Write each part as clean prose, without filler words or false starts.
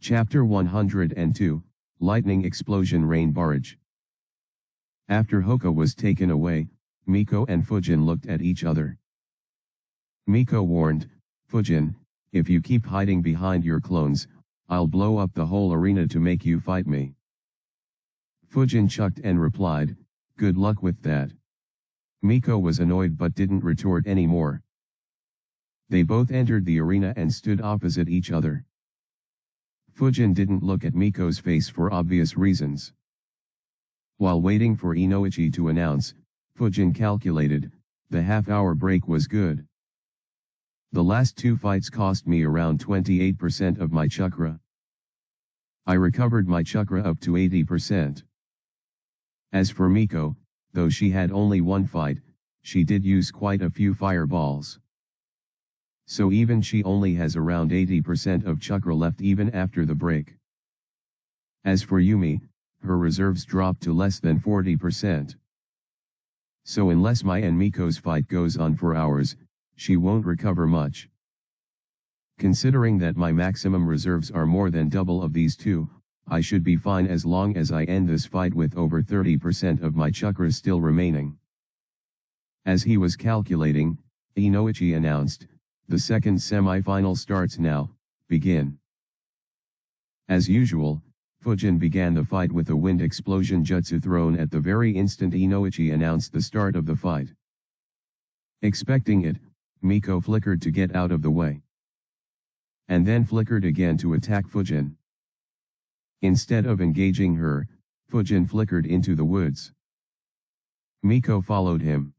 Chapter 102, Lightning Explosion Rain Barrage. After Hoka was taken away, Miko and Fujin looked at each other. Miko warned, "Fujin, if you keep hiding behind your clones, I'll blow up the whole arena to make you fight me." Fujin chucked and replied, "Good luck with that." Miko was annoyed but didn't retort anymore. They both entered the arena and stood opposite each other. Fujin didn't look at Miko's face for obvious reasons. While waiting for Inoichi to announce, Fujin calculated, the half-hour break was good. The last two fights cost me around 28% of my chakra. I recovered my chakra up to 80%. As for Miko, though she had only one fight, she did use quite a few fireballs. So even she only has around 80% of chakra left even after the break. As for Yumi, her reserves dropped to less than 40%. So unless my and Miko's fight goes on for hours, she won't recover much. Considering that my maximum reserves are more than double of these two, I should be fine as long as I end this fight with over 30% of my chakra still remaining. As he was calculating, Inoichi announced, "The second semi-final starts now, begin." As usual, Fujin began the fight with a wind explosion jutsu thrown at the very instant Inoichi announced the start of the fight. Expecting it, Miko flickered to get out of the way. And then flickered again to attack Fujin. Instead of engaging her, Fujin flickered into the woods. Miko followed him.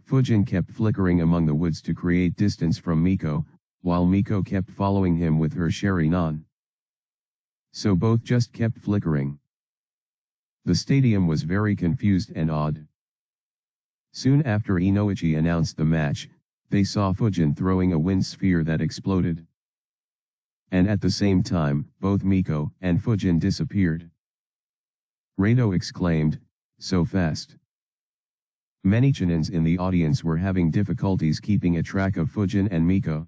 Fujin kept flickering among the woods to create distance from Miko, while Miko kept following him with her Sharingan. So both just kept flickering. The stadium was very confused and odd. Soon after Inoichi announced the match, they saw Fujin throwing a wind sphere that exploded. And at the same time, both Miko and Fujin disappeared. Rado exclaimed, "So fast." Many Chunins in the audience were having difficulties keeping a track of Fujin and Miko.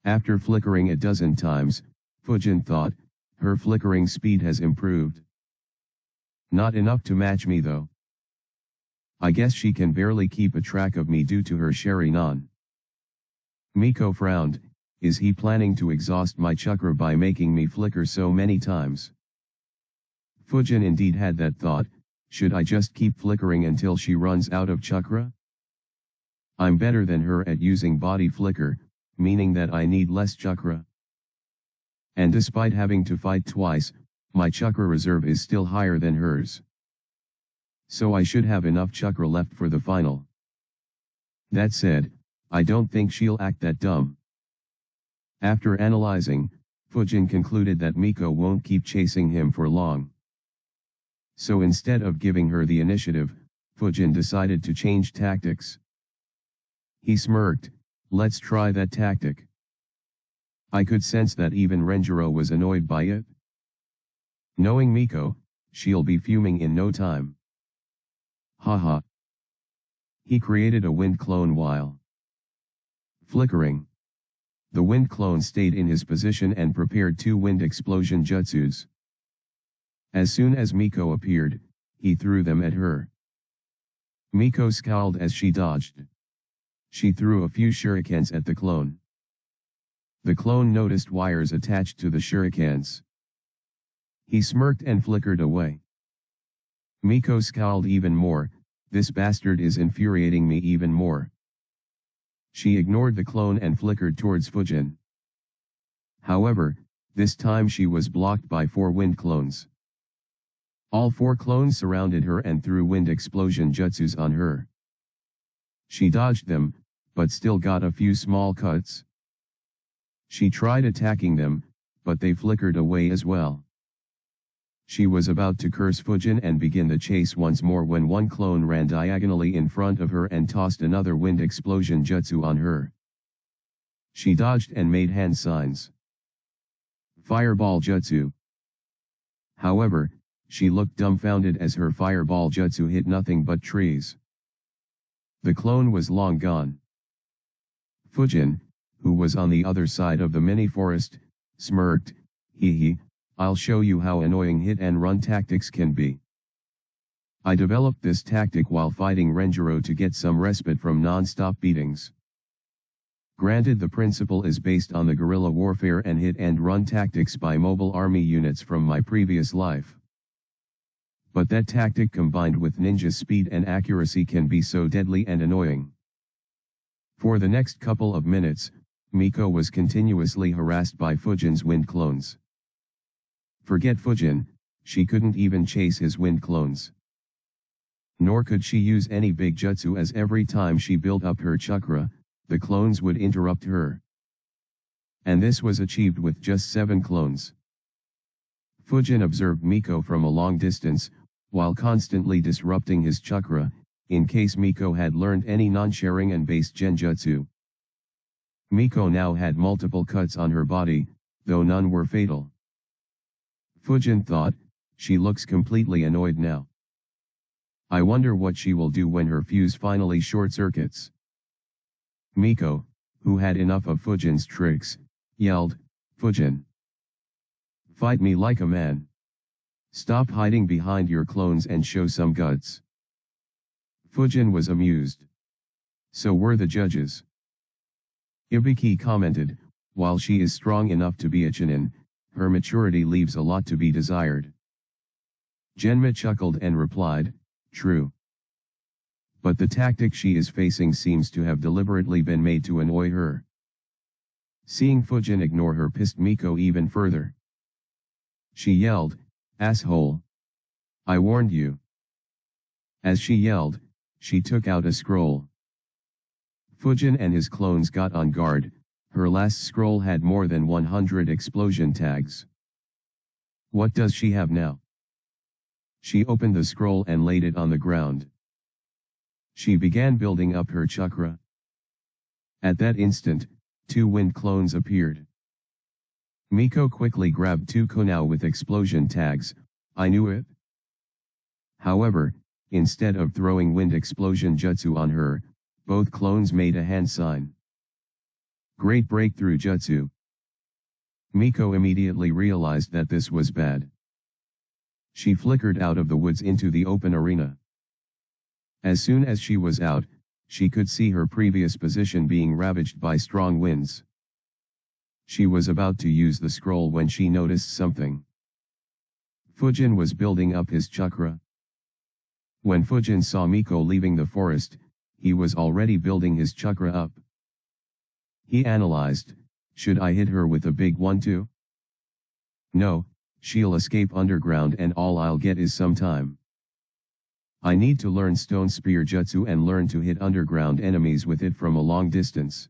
After flickering a dozen times, Fujin thought, her flickering speed has improved. Not enough to match me though. I guess she can barely keep a track of me due to her Sharingan. Miko frowned, is he planning to exhaust my chakra by making me flicker so many times? Fujin indeed had that thought. Should I just keep flickering until she runs out of chakra? I'm better than her at using body flicker, meaning that I need less chakra. And despite having to fight twice, my chakra reserve is still higher than hers. So I should have enough chakra left for the final. That said, I don't think she'll act that dumb. After analyzing, Fujin concluded that Miko won't keep chasing him for long. So instead of giving her the initiative, Fujin decided to change tactics. He smirked, "Let's try that tactic." I could sense that even Renjiro was annoyed by it. Knowing Miko, she'll be fuming in no time. Haha. He created a wind clone while flickering. The wind clone stayed in his position and prepared two wind explosion jutsus. As soon as Miko appeared, he threw them at her. Miko scowled as she dodged. She threw a few shurikens at the clone. The clone noticed wires attached to the shurikens. He smirked and flickered away. Miko scowled even more, "This bastard is infuriating me even more." She ignored the clone and flickered towards Fujin. However, this time she was blocked by 4 wind clones. All 4 clones surrounded her and threw wind explosion jutsus on her. She dodged them, but still got a few small cuts. She tried attacking them, but they flickered away as well. She was about to curse Fujin and begin the chase once more when one clone ran diagonally in front of her and tossed another wind explosion jutsu on her. She dodged and made hand signs. Fireball jutsu. However, she looked dumbfounded as her fireball jutsu hit nothing but trees. The clone was long gone. Fujin, who was on the other side of the mini forest, smirked. Hee, I'll show you how annoying hit and run tactics can be. I developed this tactic while fighting Renjiro to get some respite from non-stop beatings. Granted, the principle is based on the guerrilla warfare and hit and run tactics by mobile army units from my previous life. But that tactic combined with ninja speed and accuracy can be so deadly and annoying. For the next couple of minutes, Miko was continuously harassed by Fujin's wind clones. Forget Fujin, she couldn't even chase his wind clones. Nor could she use any big jutsu, as every time she built up her chakra, the clones would interrupt her. And this was achieved with just 7 clones. Fujin observed Miko from a long distance, while constantly disrupting his chakra, in case Miko had learned any non-Sharingan based genjutsu. Miko now had multiple cuts on her body, though none were fatal. Fujin thought, she looks completely annoyed now. I wonder what she will do when her fuse finally short-circuits. Miko, who had enough of Fujin's tricks, yelled, "Fujin! Fight me like a man! Stop hiding behind your clones and show some guts." Fujin was amused. So were the judges. Ibiki commented, while she is strong enough to be a Chunin, her maturity leaves a lot to be desired. Genma chuckled and replied, "True. But the tactic she is facing seems to have deliberately been made to annoy her." Seeing Fujin ignore her pissed Miko even further. She yelled, "Asshole! I warned you." As she yelled, she took out a scroll. Fujin and his clones got on guard. Her last scroll had more than 100 explosion tags. What does she have now? She opened the scroll and laid it on the ground. She began building up her chakra. At that instant, 2 wind clones appeared. Miko quickly grabbed 2 Konao with explosion tags. I knew it. However, instead of throwing wind explosion jutsu on her, both clones made a hand sign. Great breakthrough jutsu. Miko immediately realized that this was bad. She flickered out of the woods into the open arena. As soon as she was out, she could see her previous position being ravaged by strong winds. She was about to use the scroll when she noticed something. Fujin was building up his chakra. When Fujin saw Miko leaving the forest, he was already building his chakra up. He analyzed, should I hit her with a big one too? No, she'll escape underground and all I'll get is some time. I need to learn stone spear jutsu and learn to hit underground enemies with it from a long distance.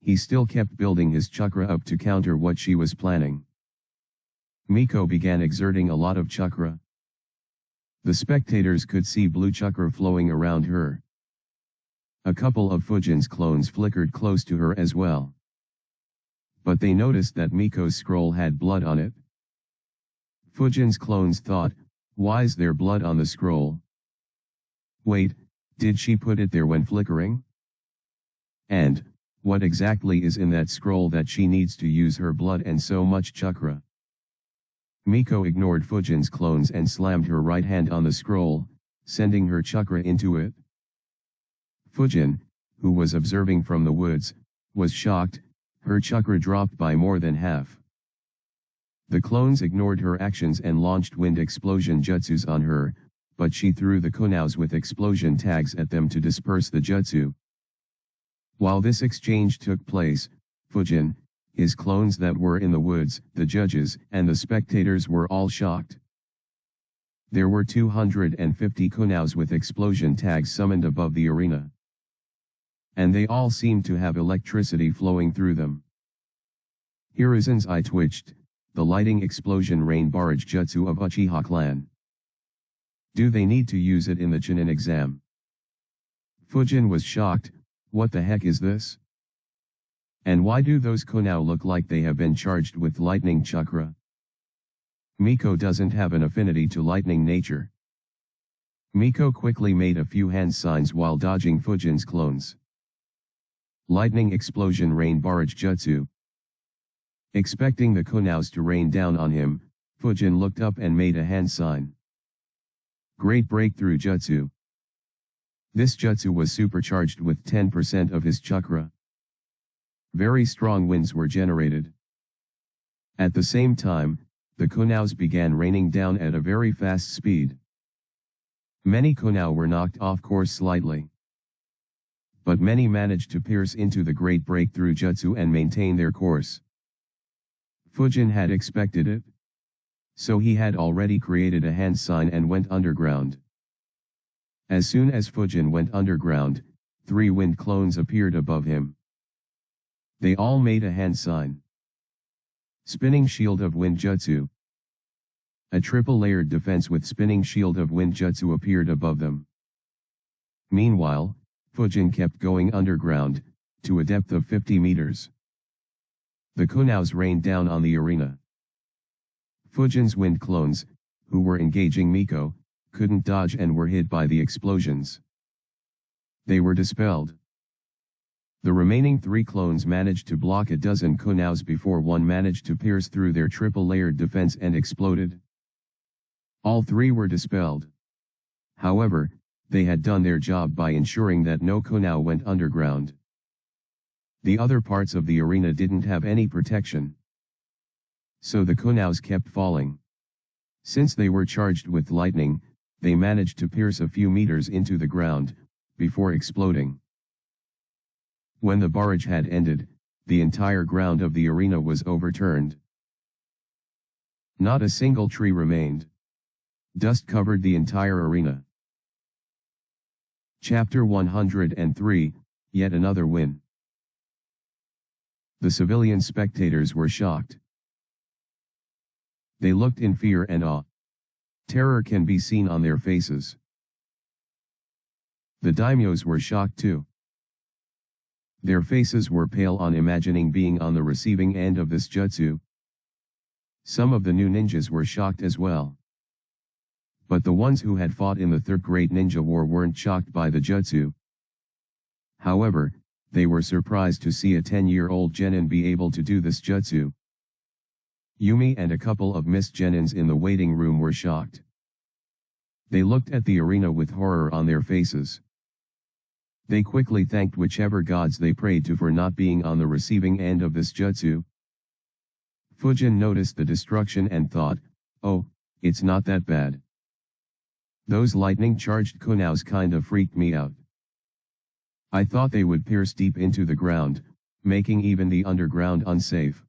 He still kept building his chakra up to counter what she was planning. Miko began exerting a lot of chakra. The spectators could see blue chakra flowing around her. A couple of Fujin's clones flickered close to her as well. But they noticed that Miko's scroll had blood on it. Fujin's clones thought, why's there blood on the scroll? Wait, did she put it there when flickering? And, what exactly is in that scroll that she needs to use her blood and so much chakra? Miko ignored Fujin's clones and slammed her right hand on the scroll, sending her chakra into it. Fujin, who was observing from the woods, was shocked. Her chakra dropped by more than half. The clones ignored her actions and launched wind explosion jutsus on her, but she threw the Konaos with explosion tags at them to disperse the jutsu. While this exchange took place, Fujin, his clones that were in the woods, the judges, and the spectators were all shocked. There were 250 Konaos with explosion tags summoned above the arena. And they all seemed to have electricity flowing through them. Hiruzen's eye twitched, the lighting explosion rain barrage jutsu of Uchiha clan. Do they need to use it in the Chunin exam? Fujin was shocked, what the heck is this? And why do those Konao look like they have been charged with lightning chakra? Miko doesn't have an affinity to lightning nature. Miko quickly made a few hand signs while dodging Fujin's clones. Lightning explosion rain barrage jutsu. Expecting the Konaus to rain down on him, Fujin looked up and made a hand sign. Great Breakthrough Jutsu. This jutsu was supercharged with 10% of his chakra. Very strong winds were generated. At the same time, the Konaus began raining down at a very fast speed. Many Konau were knocked off course slightly. But many managed to pierce into the Great Breakthrough Jutsu and maintain their course. Fujin had expected it. So he had already created a hand sign and went underground. As soon as Fujin went underground, 3 wind clones appeared above him. They all made a hand sign. Spinning Shield of Wind Jutsu. A triple-layered defense with Spinning Shield of Wind Jutsu appeared above them. Meanwhile, Fujin kept going underground, to a depth of 50 meters. The Konaus rained down on the arena. Fujin's wind clones, who were engaging Miko, couldn't dodge and were hit by the explosions. They were dispelled. The remaining 3 clones managed to block a dozen Konaus before one managed to pierce through their triple-layered defense and exploded. All 3 were dispelled. However, they had done their job by ensuring that no Konau went underground. The other parts of the arena didn't have any protection. So the Konaus kept falling. Since they were charged with lightning, they managed to pierce a few meters into the ground, before exploding. When the barrage had ended, the entire ground of the arena was overturned. Not a single tree remained. Dust covered the entire arena. Chapter 103, Yet Another Win. The civilian spectators were shocked. They looked in fear and awe. Terror can be seen on their faces. The daimyos were shocked too. Their faces were pale on imagining being on the receiving end of this jutsu. Some of the new ninjas were shocked as well. But the ones who had fought in the Third Great Ninja War weren't shocked by the jutsu. However, they were surprised to see a 10-year-old genin be able to do this jutsu. Yumi and a couple of Miss Genins in the waiting room were shocked. They looked at the arena with horror on their faces. They quickly thanked whichever gods they prayed to for not being on the receiving end of this jutsu. Fujin noticed the destruction and thought, oh, it's not that bad. Those lightning-charged Konaus kind of freaked me out. I thought they would pierce deep into the ground, making even the underground unsafe.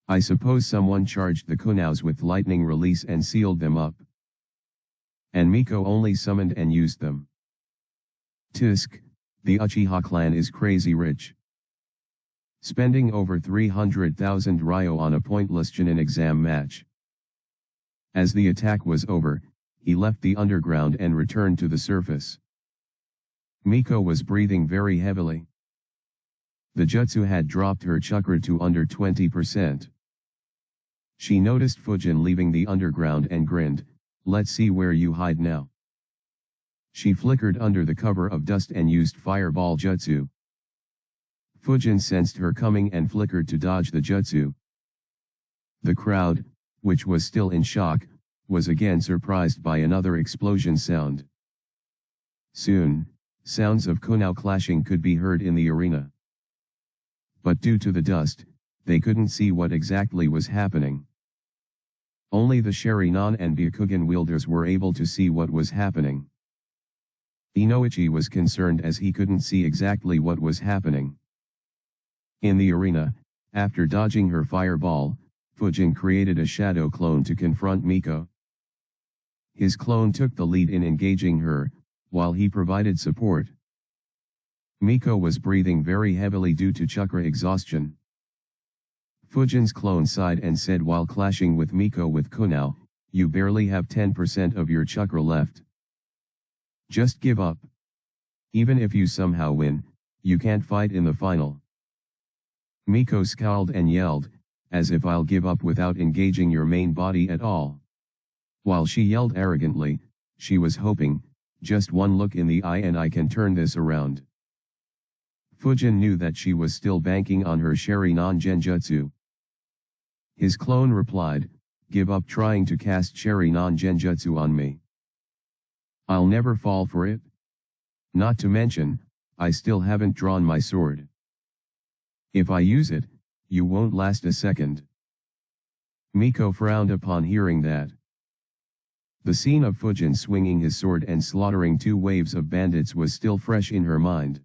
I suppose someone charged the Konaus with lightning release and sealed them up. And Miko only summoned and used them. Tisk, the Uchiha clan is crazy rich. Spending over 300,000 ryo on a pointless Chunin exam match. As the attack was over, he left the underground and returned to the surface. Miko was breathing very heavily. The jutsu had dropped her chakra to under 20%. She noticed Fujin leaving the underground and grinned, let's see where you hide now. She flickered under the cover of dust and used fireball jutsu. Fujin sensed her coming and flickered to dodge the jutsu. The crowd, which was still in shock, was again surprised by another explosion sound. Soon, sounds of Konau clashing could be heard in the arena. But due to the dust, they couldn't see what exactly was happening. Only the Sharingan and Byakugan wielders were able to see what was happening. Inoichi was concerned as he couldn't see exactly what was happening. In the arena, after dodging her fireball, Fujin created a shadow clone to confront Miko. His clone took the lead in engaging her, while he provided support. Miko was breathing very heavily due to chakra exhaustion. Fujin's clone sighed and said while clashing with Miko with Konau, you barely have 10% of your chakra left. Just give up. Even if you somehow win, you can't fight in the final. Miko scowled and yelled, as if I'll give up without engaging your main body at all. While she yelled arrogantly, she was hoping, just one look in the eye and I can turn this around. Fujin knew that she was still banking on her Sharingan Genjutsu. His clone replied, "Give up trying to cast Sharingan Genjutsu on me. I'll never fall for it. Not to mention, I still haven't drawn my sword. If I use it, you won't last a second." Miko frowned upon hearing that. The scene of Fujin swinging his sword and slaughtering 2 waves of bandits was still fresh in her mind.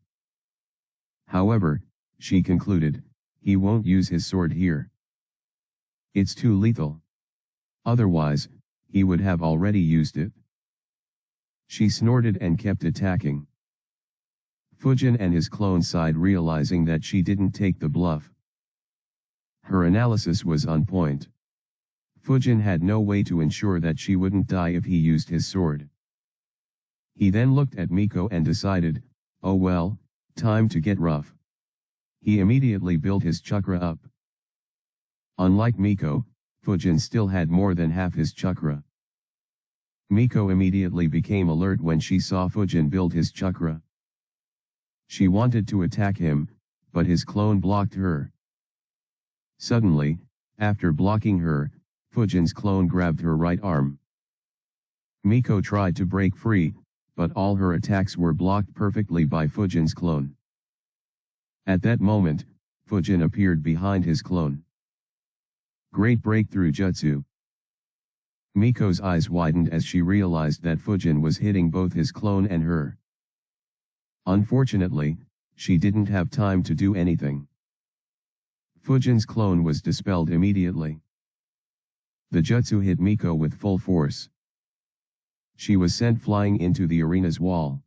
However, she concluded, he won't use his sword here. It's too lethal. Otherwise, he would have already used it. She snorted and kept attacking. Fujin and his clone sighed, realizing that she didn't take the bluff. Her analysis was on point. Fujin had no way to ensure that she wouldn't die if he used his sword. He then looked at Miko and decided, oh well, time to get rough. He immediately built his chakra up. Unlike Miko, Fujin still had more than half his chakra. Miko immediately became alert when she saw Fujin build his chakra. She wanted to attack him, but his clone blocked her. Suddenly, after blocking her, Fujin's clone grabbed her right arm. Miko tried to break free, but all her attacks were blocked perfectly by Fujin's clone. At that moment, Fujin appeared behind his clone. Great breakthrough jutsu. Miko's eyes widened as she realized that Fujin was hitting both his clone and her. Unfortunately, she didn't have time to do anything. Fujin's clone was dispelled immediately. The jutsu hit Miko with full force. She was sent flying into the arena's wall.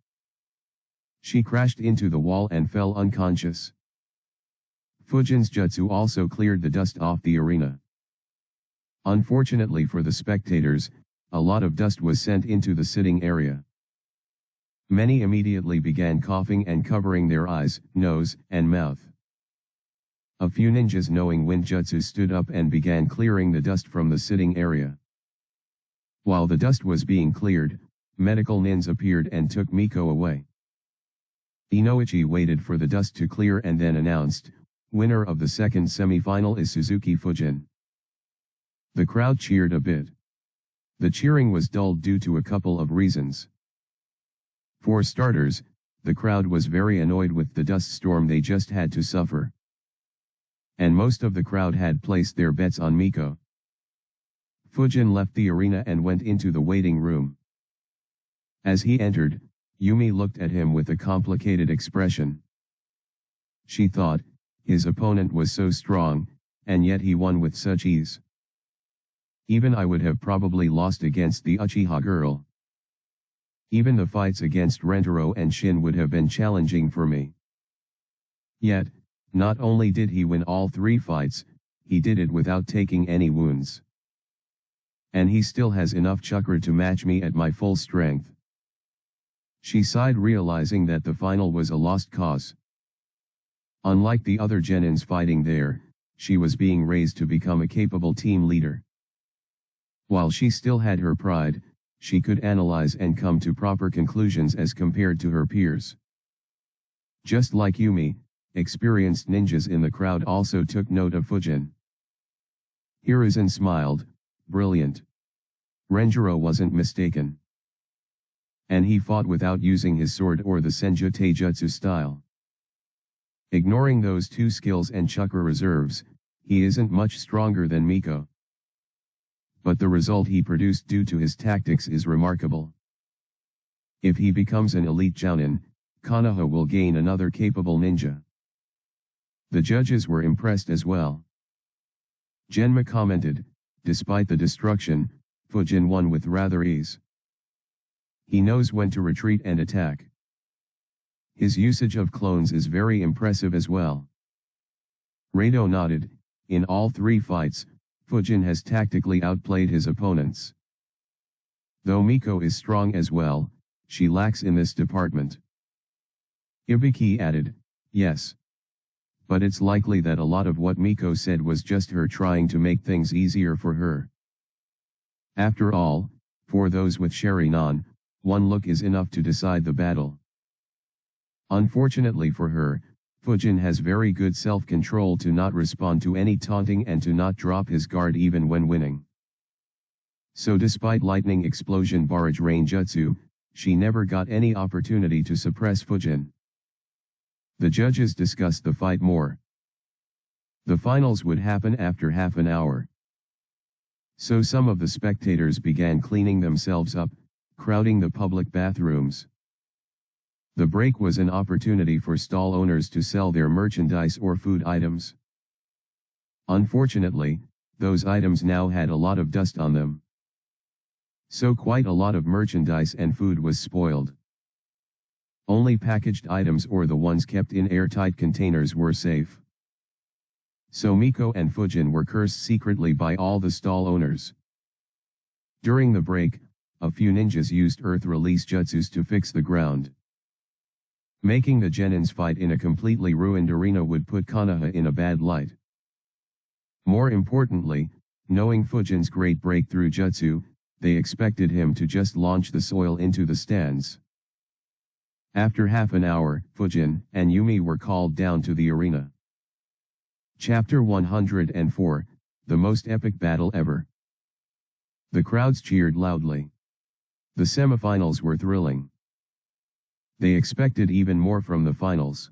She crashed into the wall and fell unconscious. Fujin's jutsu also cleared the dust off the arena. Unfortunately for the spectators, a lot of dust was sent into the sitting area. Many immediately began coughing and covering their eyes, nose, and mouth. A few ninjas knowing wind jutsu stood up and began clearing the dust from the sitting area. While the dust was being cleared, medical nins appeared and took Miko away. Inoichi waited for the dust to clear and then announced, winner of the second semi-final is Suzuki Fujin. The crowd cheered a bit. The cheering was dulled due to a couple of reasons. For starters, the crowd was very annoyed with the dust storm they just had to suffer. And most of the crowd had placed their bets on Miko. Fujin left the arena and went into the waiting room. As he entered, Yumi looked at him with a complicated expression. She thought, his opponent was so strong, and yet he won with such ease. Even I would have probably lost against the Uchiha girl. Even the fights against Rentaro and Shin would have been challenging for me. Yet, not only did he win all 3 fights, he did it without taking any wounds. And he still has enough chakra to match me at my full strength. She sighed, realizing that the final was a lost cause. Unlike the other genins fighting there, she was being raised to become a capable team leader. While she still had her pride, she could analyze and come to proper conclusions as compared to her peers. Just like Yumi, experienced ninjas in the crowd also took note of Fujin. Hiruzen smiled, brilliant. Renjiro wasn't mistaken. And he fought without using his sword or the Senju Taijutsu style. Ignoring those 2 skills and chakra reserves, he isn't much stronger than Miko. But the result he produced due to his tactics is remarkable. If he becomes an elite jounin, Konoha will gain another capable ninja. The judges were impressed as well. Genma commented, despite the destruction, Fujin won with rather ease. He knows when to retreat and attack. His usage of clones is very impressive as well. Rado nodded, in all 3 fights, Fujin has tactically outplayed his opponents. Though Miko is strong as well, she lacks in this department. Ibiki added, yes. But it's likely that a lot of what Miko said was just her trying to make things easier for her. After all, for those with Sharingan, one look is enough to decide the battle. Unfortunately for her, Fujin has very good self-control to not respond to any taunting and to not drop his guard even when winning. So despite lightning explosion barrage rain jutsu, she never got any opportunity to suppress Fujin. The judges discussed the fight more. The finals would happen after half an hour. So some of the spectators began cleaning themselves up, crowding the public bathrooms. The break was an opportunity for stall owners to sell their merchandise or food items. Unfortunately, those items now had a lot of dust on them. So quite a lot of merchandise and food was spoiled. Only packaged items or the ones kept in airtight containers were safe. So Miko and Fujin were cursed secretly by all the stall owners. During the break, a few ninjas used earth release jutsus to fix the ground. Making the genins fight in a completely ruined arena would put Konoha in a bad light. More importantly, knowing Fujin's great breakthrough jutsu, they expected him to just launch the soil into the stands. After half an hour, Fujin and Yumi were called down to the arena. Chapter 104, The Most Epic Battle Ever. The crowds cheered loudly. The semifinals were thrilling. They expected even more from the finals.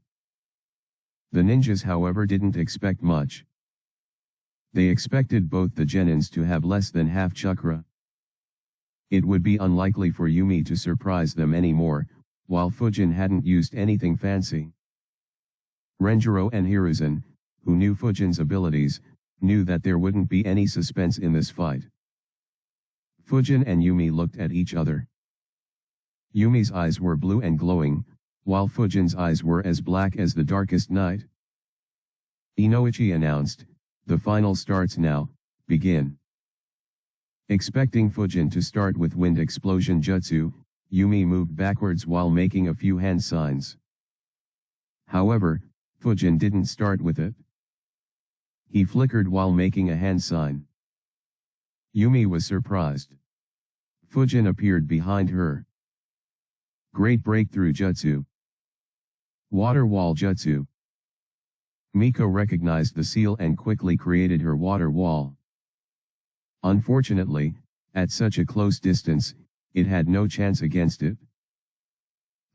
The ninjas, however, didn't expect much. They expected both the genins to have less than half chakra. It would be unlikely for Yumi to surprise them anymore, while Fujin hadn't used anything fancy. Renjiro and Hiruzen, who knew Fujin's abilities, knew that there wouldn't be any suspense in this fight. Fujin and Yumi looked at each other. Yumi's eyes were blue and glowing, while Fujin's eyes were as black as the darkest night. Inoichi announced, "The final starts now, begin." Expecting Fujin to start with wind explosion jutsu, Yumi moved backwards while making a few hand signs. However, Fujin didn't start with it. He flickered while making a hand sign. Yumi was surprised. Fujin appeared behind her. Great breakthrough jutsu. Water wall jutsu. Miko recognized the seal and quickly created her water wall. Unfortunately, at such a close distance, it had no chance against it.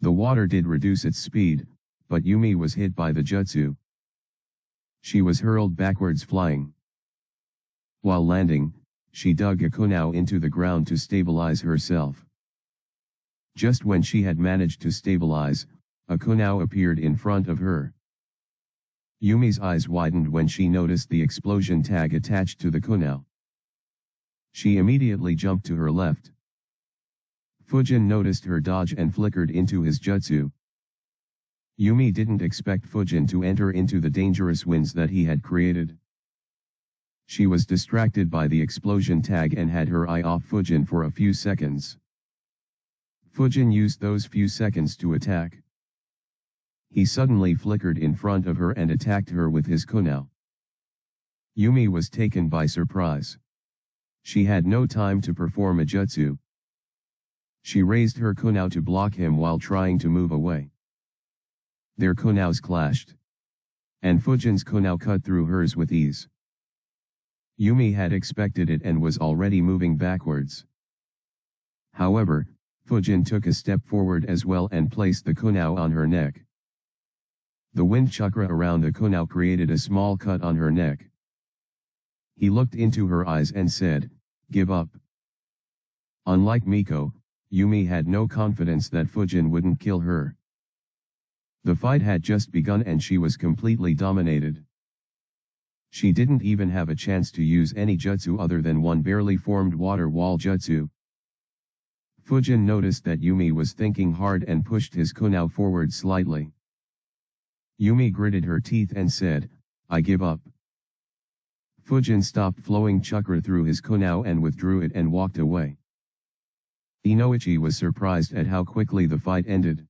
The water did reduce its speed, but Yumi was hit by the jutsu. She was hurled backwards flying. While landing, she dug a konao into the ground to stabilize herself. Just when she had managed to stabilize, a konao appeared in front of her. Yumi's eyes widened when she noticed the explosion tag attached to the konao. She immediately jumped to her left. Fujin noticed her dodge and flickered into his jutsu. Yumi didn't expect Fujin to enter into the dangerous winds that he had created. She was distracted by the explosion tag and had her eye off Fujin for a few seconds. Fujin used those few seconds to attack. He suddenly flickered in front of her and attacked her with his konao. Yumi was taken by surprise. She had no time to perform a jutsu. She raised her konao to block him while trying to move away. Their konaos clashed. And Fujin's konao cut through hers with ease. Yumi had expected it and was already moving backwards. However, Fujin took a step forward as well and placed the konao on her neck. The wind chakra around the konao created a small cut on her neck. He looked into her eyes and said, "Give up." Unlike Miko, Yumi had no confidence that Fujin wouldn't kill her. The fight had just begun and she was completely dominated. She didn't even have a chance to use any jutsu other than one barely formed water wall jutsu. Fujin noticed that Yumi was thinking hard and pushed his konao forward slightly. Yumi gritted her teeth and said, "I give up." Fujin stopped flowing chakra through his konao and withdrew it and walked away. Inoichi was surprised at how quickly the fight ended.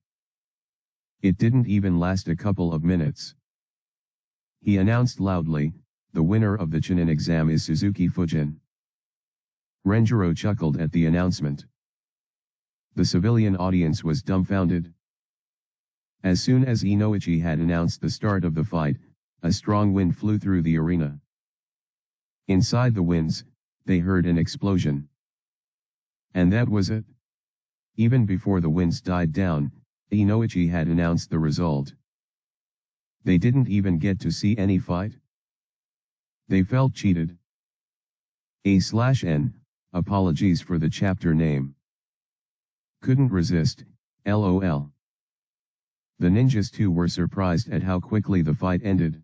It didn't even last a couple of minutes. He announced loudly, "The winner of the Chunin exam is Suzuki Fujin." Renjiro chuckled at the announcement. The civilian audience was dumbfounded. As soon as Inoichi had announced the start of the fight, a strong wind flew through the arena. Inside the winds, they heard an explosion. And that was it. Even before the winds died down, Inoichi had announced the result. They didn't even get to see any fight. They felt cheated. A/N, apologies for the chapter name. Couldn't resist, lol. The ninjas too were surprised at how quickly the fight ended.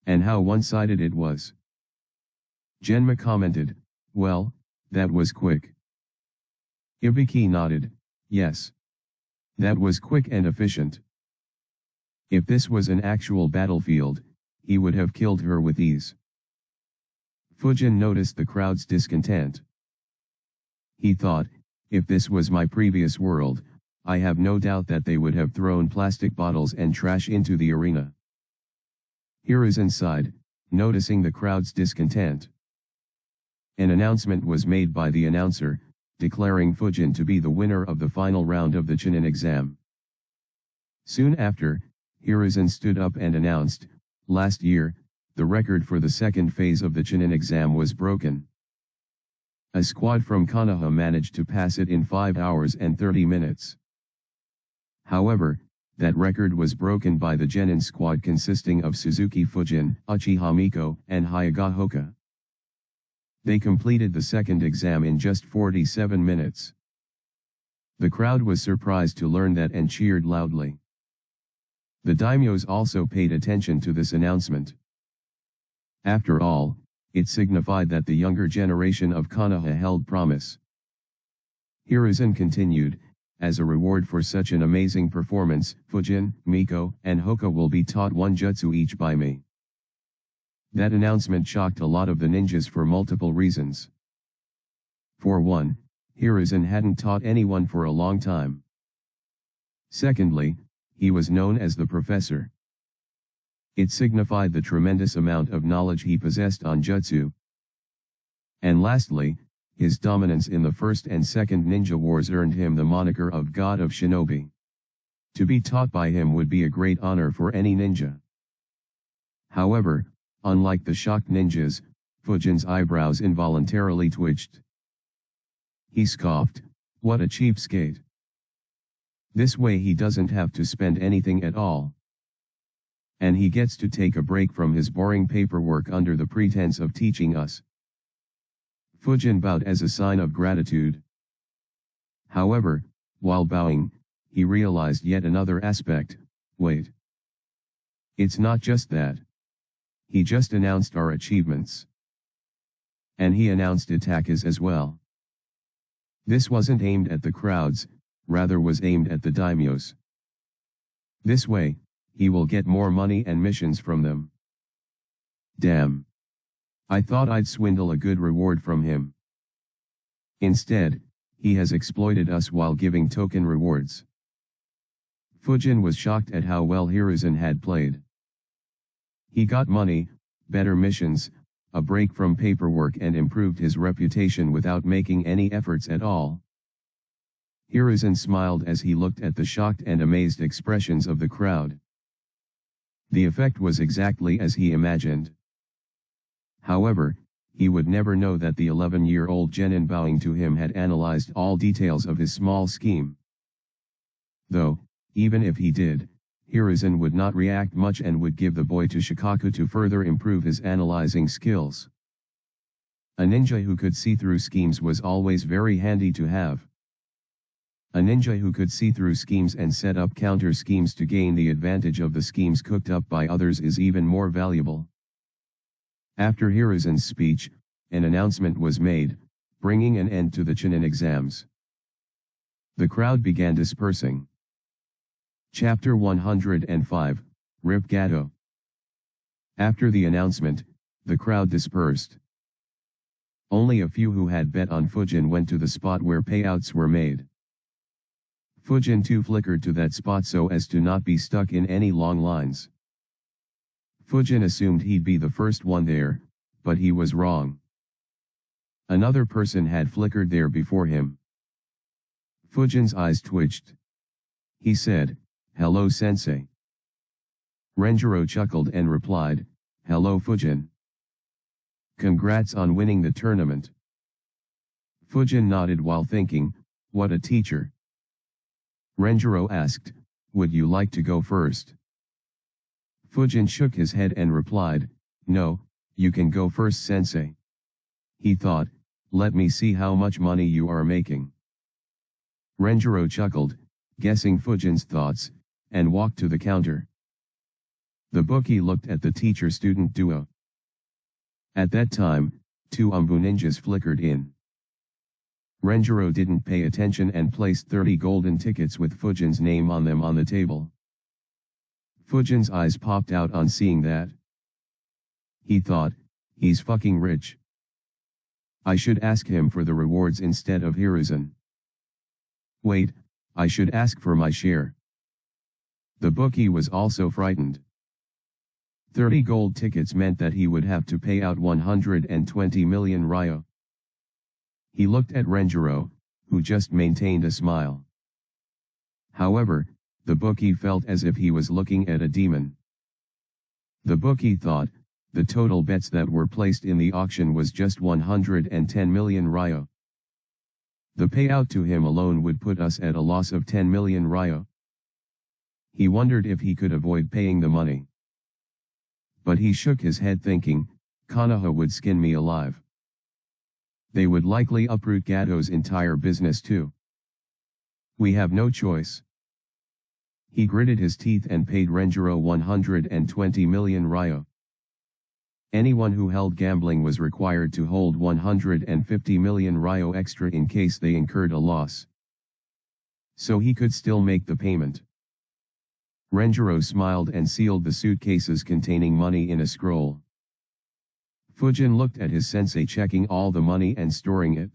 And how one-sided it was. Genma commented, well, that was quick. Ibiki nodded, yes. That was quick and efficient. If this was an actual battlefield, he would have killed her with ease. Fujin noticed the crowd's discontent. He thought, if this was my previous world, I have no doubt that they would have thrown plastic bottles and trash into the arena. Hiruzen sighed, noticing the crowd's discontent. An announcement was made by the announcer, declaring Fujin to be the winner of the final round of the Chunin exam. Soon after, Hiruzen stood up and announced, last year, the record for the second phase of the Chunin exam was broken. A squad from Konoha managed to pass it in 5 hours and 30 minutes. However, that record was broken by the Genin squad consisting of Suzuki Fujin, Uchiha Miko, and Hyuga Hoka. They completed the second exam in just 47 minutes. The crowd was surprised to learn that and cheered loudly. The daimyos also paid attention to this announcement. After all, it signified that the younger generation of Konoha held promise. Hiruzen continued, as a reward for such an amazing performance, Fujin, Miko, and Hoka will be taught one jutsu each by me. That announcement shocked a lot of the ninjas for multiple reasons. For one, Hiruzen hadn't taught anyone for a long time. Secondly, he was known as the professor. It signified the tremendous amount of knowledge he possessed on jutsu. And lastly, his dominance in the first and second ninja wars earned him the moniker of God of Shinobi. To be taught by him would be a great honor for any ninja. However, unlike the shocked ninjas, Fujin's eyebrows involuntarily twitched. He scoffed, what a cheapskate. This way he doesn't have to spend anything at all. And he gets to take a break from his boring paperwork under the pretense of teaching us. Fujin bowed as a sign of gratitude. However, while bowing, he realized yet another aspect, wait. It's not just that. He just announced our achievements. And he announced Itake's as well. This wasn't aimed at the crowds, rather was aimed at the daimyos. This way, he will get more money and missions from them. Damn. I thought I'd swindle a good reward from him. Instead, he has exploited us while giving token rewards. Fujin was shocked at how well Hiruzen had played. He got money, better missions, a break from paperwork and improved his reputation without making any efforts at all. Hiruzen smiled as he looked at the shocked and amazed expressions of the crowd. The effect was exactly as he imagined. However, he would never know that the 11-year-old genin bowing to him had analyzed all details of his small scheme. Though, even if he did, Hiruzen would not react much and would give the boy to Shikaku to further improve his analyzing skills. A ninja who could see through schemes was always very handy to have. A ninja who could see through schemes and set up counter schemes to gain the advantage of the schemes cooked up by others is even more valuable. After Hiruzen's speech, an announcement was made, bringing an end to the Chunin exams. The crowd began dispersing. Chapter 105, Rip Gato. After the announcement, the crowd dispersed. Only a few who had bet on Fujin went to the spot where payouts were made. Fujin too flickered to that spot so as to not be stuck in any long lines. Fujin assumed he'd be the first one there, but he was wrong. Another person had flickered there before him. Fujin's eyes twitched. He said, "Hello sensei." Renjiro chuckled and replied, "Hello Fujin. Congrats on winning the tournament." Fujin nodded while thinking, "What a teacher." Renjiro asked, "Would you like to go first?" Fujin shook his head and replied, "No, you can go first sensei." He thought, "Let me see how much money you are making." Renjiro chuckled, guessing Fujin's thoughts, and walked to the counter. The bookie looked at the teacher-student duo. At that time, 2 Umbu ninjas flickered in. Renjiro didn't pay attention and placed 30 golden tickets with Fujin's name on them on the table. Fujin's eyes popped out on seeing that. He thought, he's fucking rich. I should ask him for the rewards instead of Hiruzen. Wait, I should ask for my share. The bookie was also frightened. 30 gold tickets meant that he would have to pay out 120 million ryo. He looked at Renjiro, who just maintained a smile. However, the bookie felt as if he was looking at a demon. The bookie thought, the total bets that were placed in the auction was just 110 million ryo. The payout to him alone would put us at a loss of 10 million ryo. He wondered if he could avoid paying the money. But he shook his head thinking, Konoha would skin me alive. They would likely uproot Gato's entire business too. We have no choice. He gritted his teeth and paid Renjiro 120 million ryo. Anyone who held gambling was required to hold 150 million ryo extra in case they incurred a loss. So he could still make the payment. Renjiro smiled and sealed the suitcases containing money in a scroll. Fujin looked at his sensei checking all the money and storing it.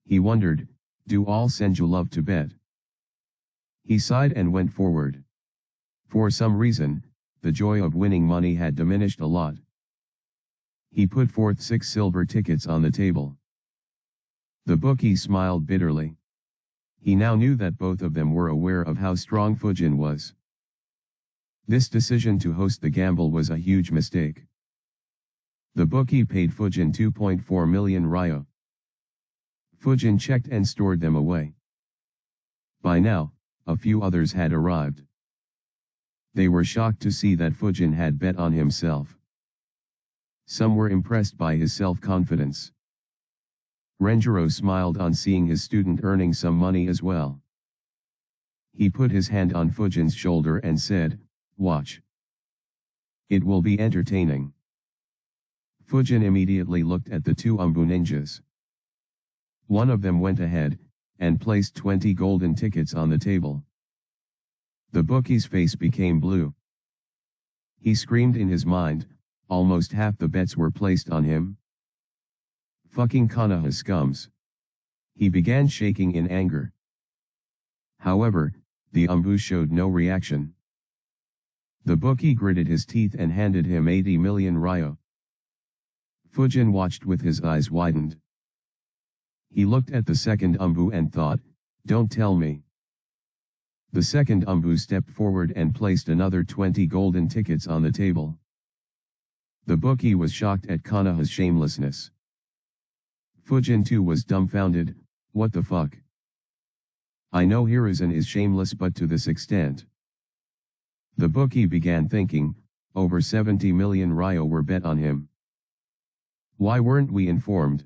He wondered, do all senju love to bet? He sighed and went forward. For some reason, the joy of winning money had diminished a lot. He put forth 6 silver tickets on the table. The bookie smiled bitterly. He now knew that both of them were aware of how strong Fujin was. This decision to host the gamble was a huge mistake. The bookie paid Fujin 2.4 million ryo. Fujin checked and stored them away. By now, a few others had arrived. They were shocked to see that Fujin had bet on himself. Some were impressed by his self-confidence. Renjiro smiled on seeing his student earning some money as well. He put his hand on Fujin's shoulder and said, "Watch. It will be entertaining." Fujin immediately looked at the 2 Umbu ninjas. One of them went ahead, and placed 20 golden tickets on the table. The bookie's face became blue. He screamed in his mind, almost half the bets were placed on him. Fucking Konoha scums. He began shaking in anger. However, the Umbu showed no reaction. The bookie gritted his teeth and handed him 80 million ryo. Fujin watched with his eyes widened. He looked at the second Umbu and thought, don't tell me. The second Umbu stepped forward and placed another 20 golden tickets on the table. The bookie was shocked at Konoha's shamelessness. Fujin too was dumbfounded, what the fuck? I know Hiruzen is shameless but to this extent. The bookie began thinking, over 70 million ryo were bet on him. Why weren't we informed?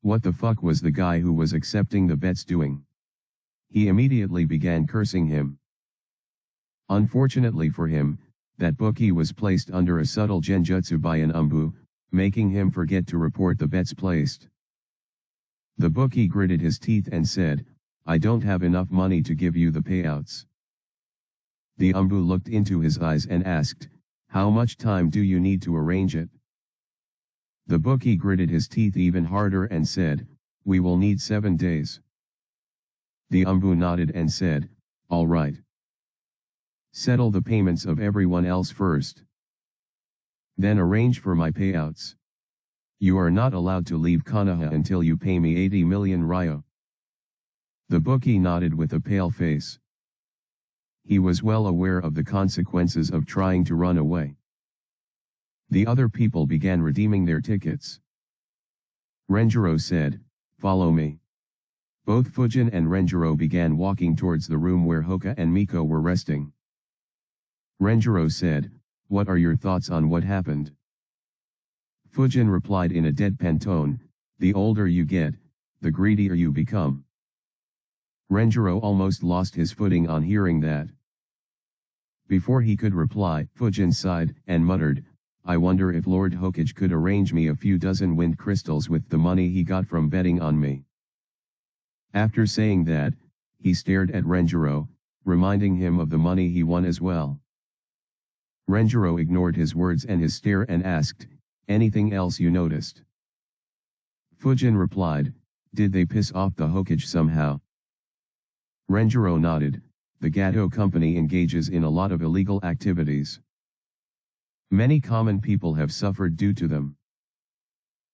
What the fuck was the guy who was accepting the bets doing? He immediately began cursing him. Unfortunately for him, that bookie was placed under a subtle genjutsu by an Umbu, making him forget to report the bets placed. The bookie gritted his teeth and said, I don't have enough money to give you the payouts. The Umbu looked into his eyes and asked, how much time do you need to arrange it? The bookie gritted his teeth even harder and said, we will need 7 days. The Umbu nodded and said, all right. Settle the payments of everyone else first. Then arrange for my payouts. You are not allowed to leave Konoha until you pay me 80 million ryo. The bookie nodded with a pale face. He was well aware of the consequences of trying to run away. The other people began redeeming their tickets. Renjiro said, "Follow me." Both Fujin and Renjiro began walking towards the room where Hoka and Miko were resting. Renjiro said, "What are your thoughts on what happened?" Fujin replied in a deadpan tone, "The older you get, the greedier you become." Renjiro almost lost his footing on hearing that. Before he could reply, Fujin sighed and muttered, "I wonder if Lord Hokage could arrange me a few dozen wind crystals with the money he got from betting on me." After saying that, he stared at Renjiro, reminding him of the money he won as well. Renjiro ignored his words and his stare and asked, "Anything else you noticed?" Fujin replied, "Did they piss off the Hokage somehow?" Renjiro nodded. "The Gato company engages in a lot of illegal activities. Many common people have suffered due to them.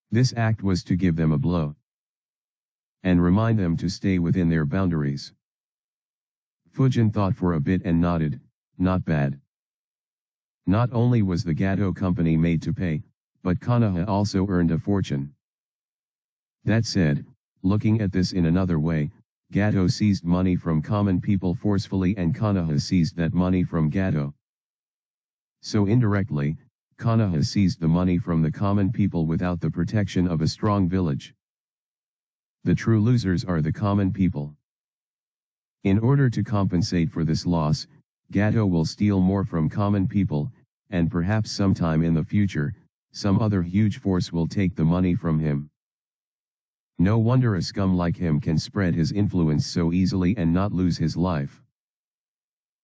This act was to give them a blow and remind them to stay within their boundaries." Fujin thought for a bit and nodded, "Not bad." Not only was the Gato company made to pay, but Konoha also earned a fortune. That said, looking at this in another way, Gato seized money from common people forcefully and Konoha seized that money from Gato. So indirectly, Konoha seized the money from the common people without the protection of a strong village. The true losers are the common people. In order to compensate for this loss, Gato will steal more from common people, and perhaps sometime in the future, some other huge force will take the money from him. No wonder a scum like him can spread his influence so easily and not lose his life.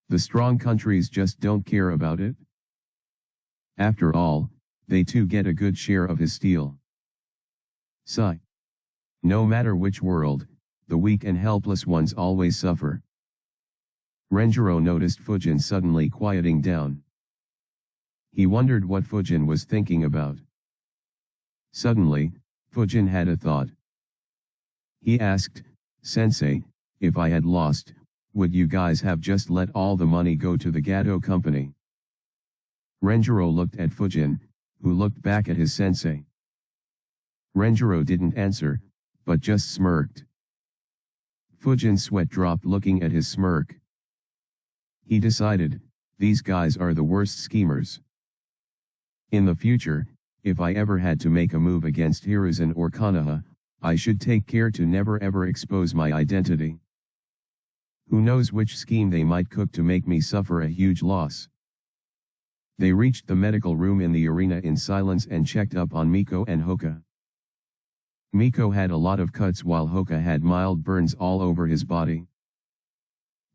The strong countries just don't care about it. After all, they too get a good share of his steal. Sigh. No matter which world, the weak and helpless ones always suffer. Renjiro noticed Fujin suddenly quieting down. He wondered what Fujin was thinking about. Suddenly, Fujin had a thought. He asked, "Sensei, if I had lost, would you guys have just let all the money go to the Gato company?" Renjiro looked at Fujin, who looked back at his sensei. Renjiro didn't answer, but just smirked. Fujin's sweat dropped looking at his smirk. He decided, these guys are the worst schemers. In the future, if I ever had to make a move against Hiruzen or Konoha, I should take care to never ever expose my identity. Who knows which scheme they might cook to make me suffer a huge loss. They reached the medical room in the arena in silence and checked up on Miko and Hoka. Miko had a lot of cuts while Hoka had mild burns all over his body.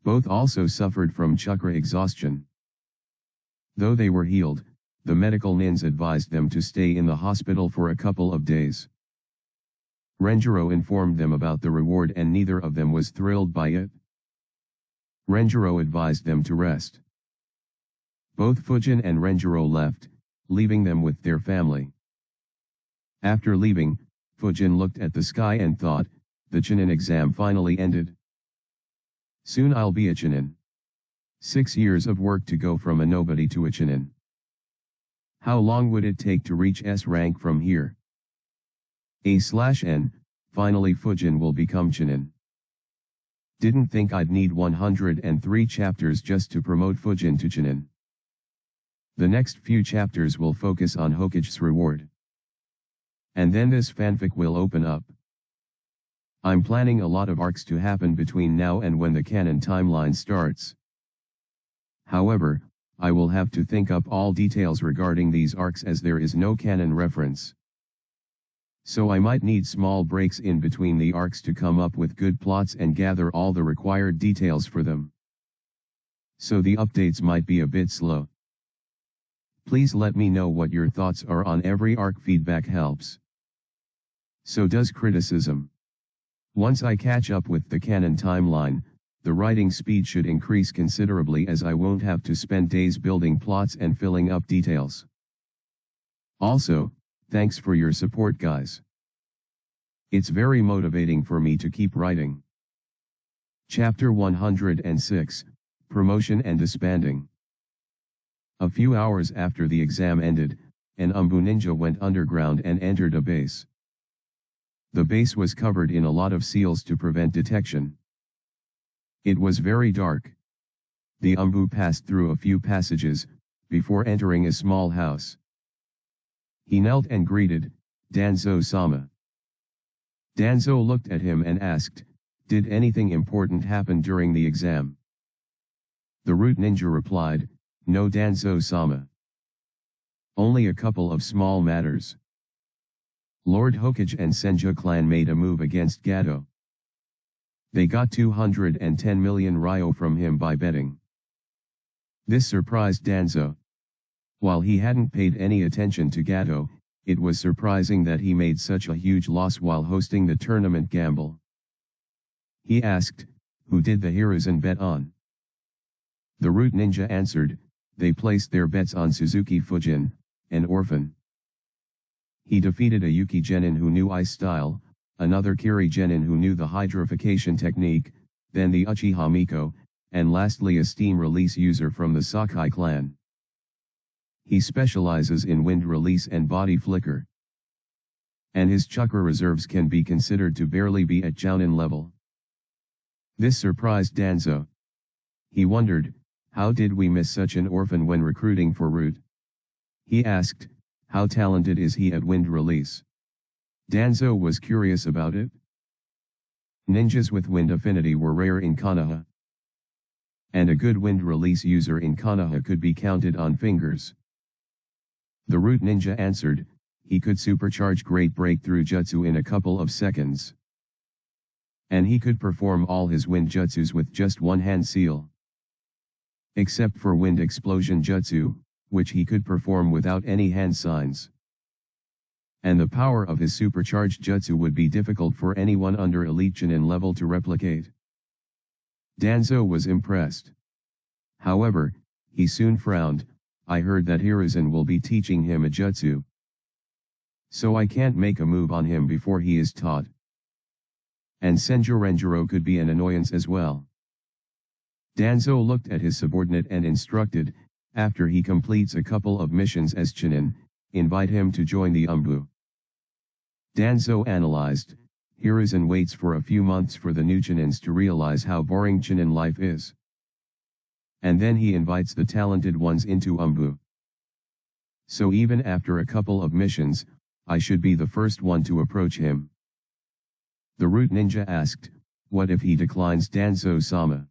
Both also suffered from chakra exhaustion. Though they were healed, the medical nins advised them to stay in the hospital for a couple of days. Renjiro informed them about the reward and neither of them was thrilled by it. Renjiro advised them to rest. Both Fujin and Renjiro left, leaving them with their family. After leaving, Fujin looked at the sky and thought, the Chunin exam finally ended. Soon I'll be a Chunin. 6 years of work to go from a nobody to a Chunin. How long would it take to reach S rank from here? A/N, finally Fujin will become Chunin. Didn't think I'd need 103 chapters just to promote Fujin to Chunin. The next few chapters will focus on Hokage's reward. And then this fanfic will open up. I'm planning a lot of arcs to happen between now and when the canon timeline starts. However, I will have to think up all details regarding these arcs as there is no canon reference. So I might need small breaks in between the arcs to come up with good plots and gather all the required details for them. So the updates might be a bit slow. Please let me know what your thoughts are on every arc. Feedback helps. So does criticism. Once I catch up with the canon timeline, the writing speed should increase considerably as I won't have to spend days building plots and filling up details. Also, thanks for your support guys. It's very motivating for me to keep writing. Chapter 106, promotion and disbanding. A few hours after the exam ended, an Umbu ninja went underground and entered a base. The base was covered in a lot of seals to prevent detection. It was very dark. The Umbu passed through a few passages, before entering a small house. He knelt and greeted, "Danzo-sama." Danzo looked at him and asked, "Did anything important happen during the exam?" The root ninja replied, "No, Danzo-sama. Only a couple of small matters. Lord Hokage and Senju clan made a move against Gato. They got 210 million ryo from him by betting." This surprised Danzo. While he hadn't paid any attention to Gato, it was surprising that he made such a huge loss while hosting the tournament gamble. He asked, "Who did the Hiruzen bet on?" The root ninja answered, "They placed their bets on Suzuki Fujin, an orphan. He defeated a Yuki genin who knew ice style, another Kiri genin who knew the hydrification technique, then the Uchiha Miko, and lastly a steam release user from the Sakai clan. He specializes in wind release and body flicker. And his chakra reserves can be considered to barely be at Jounin level." This surprised Danzo. He wondered, how did we miss such an orphan when recruiting for Root? He asked, how talented is he at wind release? Danzo was curious about it. Ninjas with wind affinity were rare in Konoha. And a good wind release user in Konoha could be counted on fingers. The root ninja answered, he could supercharge great breakthrough jutsu in a couple of seconds. And he could perform all his wind jutsus with just one hand seal. Except for wind explosion jutsu, which he could perform without any hand signs. And the power of his supercharged jutsu would be difficult for anyone under elite Chunin level to replicate. Danzo was impressed. However, he soon frowned. I heard that Hiruzen will be teaching him a jutsu. So I can't make a move on him before he is taught. And Senju Renjiro could be an annoyance as well. Danzo looked at his subordinate and instructed, after he completes a couple of missions as Chunin, invite him to join the Umbu. Danzo analyzed, Hiruzen waits for a few months for the new Chunins to realize how boring Chunin life is. And then he invites the talented ones into Umbu. So even after a couple of missions, I should be the first one to approach him. The root ninja asked, what if he declines Danzo-sama?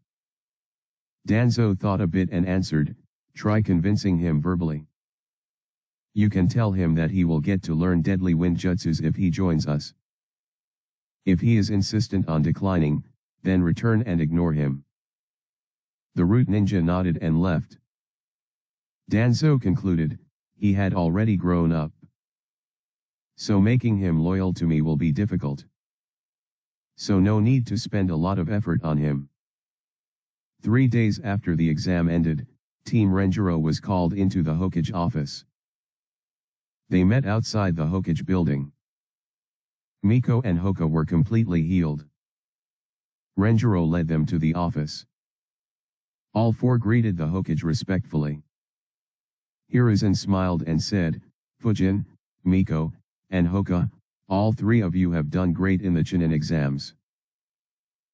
Danzo thought a bit and answered, try convincing him verbally. You can tell him that he will get to learn deadly wind jutsus if he joins us. If he is insistent on declining, then return and ignore him. The root ninja nodded and left. Danzo concluded, he had already grown up. So making him loyal to me will be difficult. So no need to spend a lot of effort on him. 3 days after the exam ended, Team Renjiro was called into the Hokage office. They met outside the Hokage building. Miko and Hoka were completely healed. Renjiro led them to the office. All four greeted the Hokage respectfully. Hiruzen smiled and said, Fujin, Miko, and Hoka, all three of you have done great in the Chunin exams.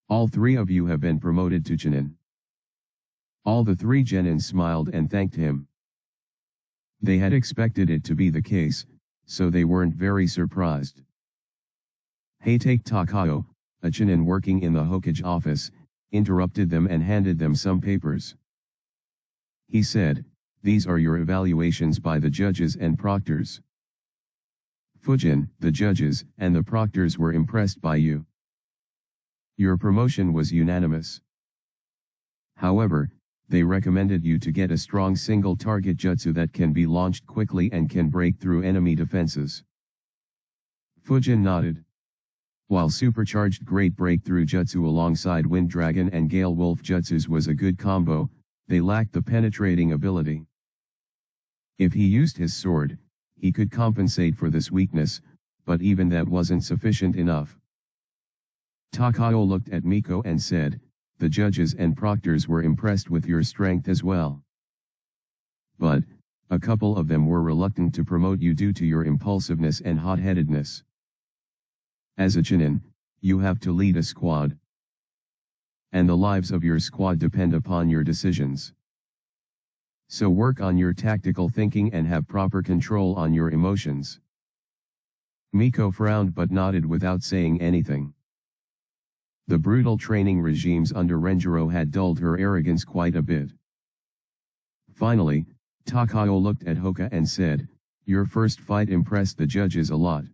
All three of you have been promoted to Chunin. All the three Genin smiled and thanked him. They had expected it to be the case, so they weren't very surprised. Take Takao, a Chunin working in the Hokage office, interrupted them and handed them some papers. He said, these are your evaluations by the judges and proctors. Fujin, the judges and the proctors were impressed by you. Your promotion was unanimous. However, they recommended you to get a strong single target jutsu that can be launched quickly and can break through enemy defenses. Fujin nodded. While supercharged great breakthrough jutsu alongside Wind Dragon and Gale Wolf jutsus was a good combo, they lacked the penetrating ability. If he used his sword, he could compensate for this weakness, but even that wasn't sufficient enough. Takao looked at Miko and said, the judges and proctors were impressed with your strength as well. But, a couple of them were reluctant to promote you due to your impulsiveness and hot-headedness. As a Chunin, you have to lead a squad. And the lives of your squad depend upon your decisions. So work on your tactical thinking and have proper control on your emotions. Miko frowned but nodded without saying anything. The brutal training regimes under Renjiro had dulled her arrogance quite a bit. Finally, Takao looked at Hoka and said, "Your first fight impressed the judges a lot.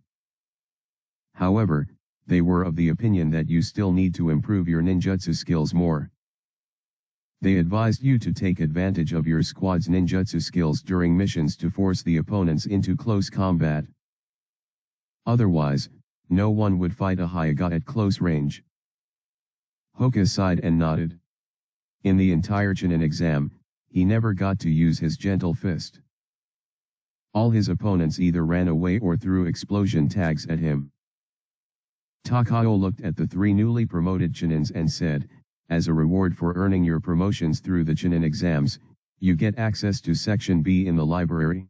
However, they were of the opinion that you still need to improve your ninjutsu skills more. They advised you to take advantage of your squad's ninjutsu skills during missions to force the opponents into close combat. Otherwise, no one would fight a Hyuga at close range." Hoka sighed and nodded. In the entire Chunin exam, he never got to use his gentle fist. All his opponents either ran away or threw explosion tags at him. Takao looked at the three newly promoted Chunins and said, "As a reward for earning your promotions through the Chunin exams, you get access to Section B in the library."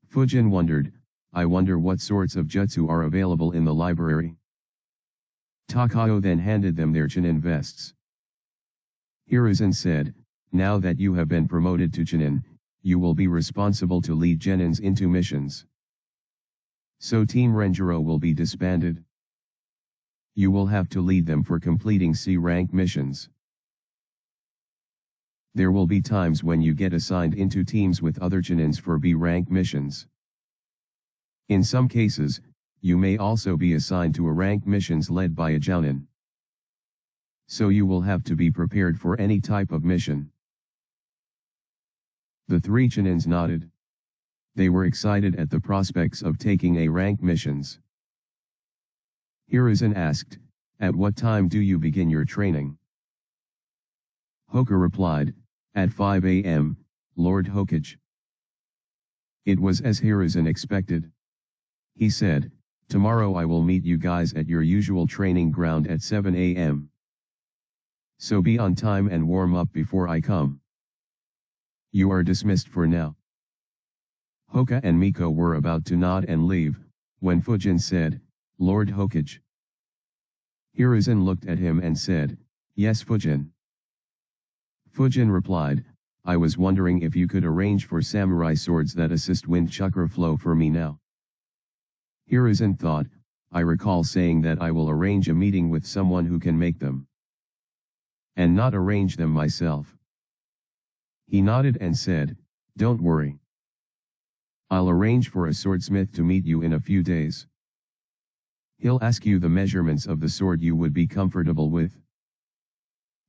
Fujin wondered, "I wonder what sorts of jutsu are available in the library." Takao then handed them their Chunin vests. Hiruzen said, "Now that you have been promoted to Chunin, you will be responsible to lead Genins into missions. So Team Renjiro will be disbanded. You will have to lead them for completing C-rank missions. There will be times when you get assigned into teams with other Chunins for B-rank missions. In some cases, you may also be assigned to A-rank missions led by a Jounin. So you will have to be prepared for any type of mission." The three Chunins nodded. They were excited at the prospects of taking A-rank missions. Hiruzen asked, "At what time do you begin your training?" Hoka replied, "At 5 a.m., Lord Hokage." It was as Hiruzen expected. He said, "Tomorrow I will meet you guys at your usual training ground at 7 a.m. So be on time and warm up before I come. You are dismissed for now." Hoka and Miko were about to nod and leave, when Fujin said, "Lord Hokage." Hiruzen looked at him and said, "Yes, Fujin." Fujin replied, "I was wondering if you could arrange for samurai swords that assist wind chakra flow for me now." Hiruzen thought, "I recall saying that I will arrange a meeting with someone who can make them. And not arrange them myself." He nodded and said, "Don't worry. I'll arrange for a swordsmith to meet you in a few days. He'll ask you the measurements of the sword you would be comfortable with.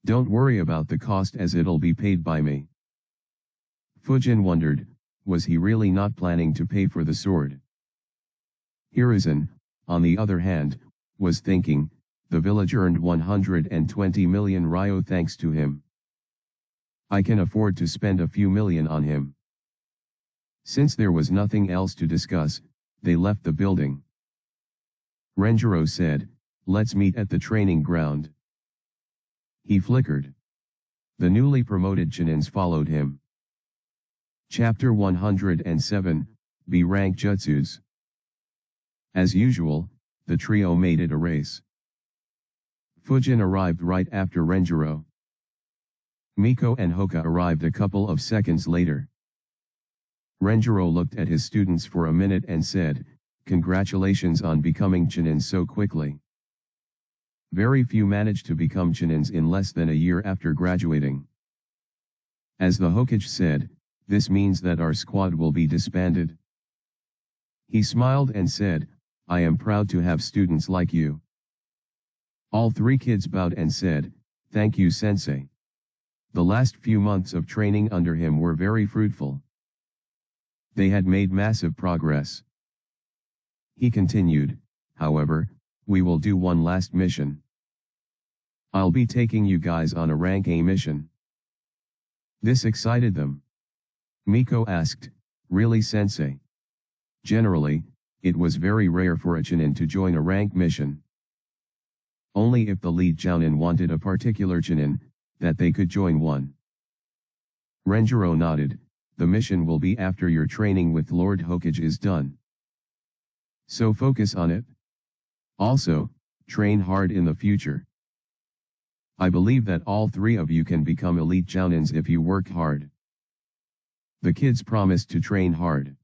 Don't worry about the cost as it'll be paid by me." Fujin wondered, was he really not planning to pay for the sword? Hiruzen, on the other hand, was thinking, the village earned 120 million ryo thanks to him. I can afford to spend a few million on him. Since there was nothing else to discuss, they left the building. Renjiro said, "Let's meet at the training ground." He flickered. The newly promoted Chunins followed him. Chapter 107, B-rank Jutsus. As usual, the trio made it a race. Fujin arrived right after Renjiro. Miko and Hoka arrived a couple of seconds later. Renjiro looked at his students for a minute and said, "Congratulations on becoming Chunins so quickly. Very few manage to become Chunins in less than a year after graduating. As the Hokage said, this means that our squad will be disbanded." He smiled and said, "I am proud to have students like you." All three kids bowed and said, "Thank you, Sensei. The last few months of training under him were very fruitful. They had made massive progress." He continued, "However, we will do one last mission. I'll be taking you guys on a rank A mission." This excited them. Miko asked, "Really, Sensei?" Generally, it was very rare for a Chunin to join a rank mission. Only if the lead jounin wanted a particular chunin, that they could join one. Renjiro nodded. The mission will be after your training with Lord Hokage is done. So focus on it. Also, train hard in the future. I believe that all three of you can become elite jounins if you work hard. The kids promised to train hard.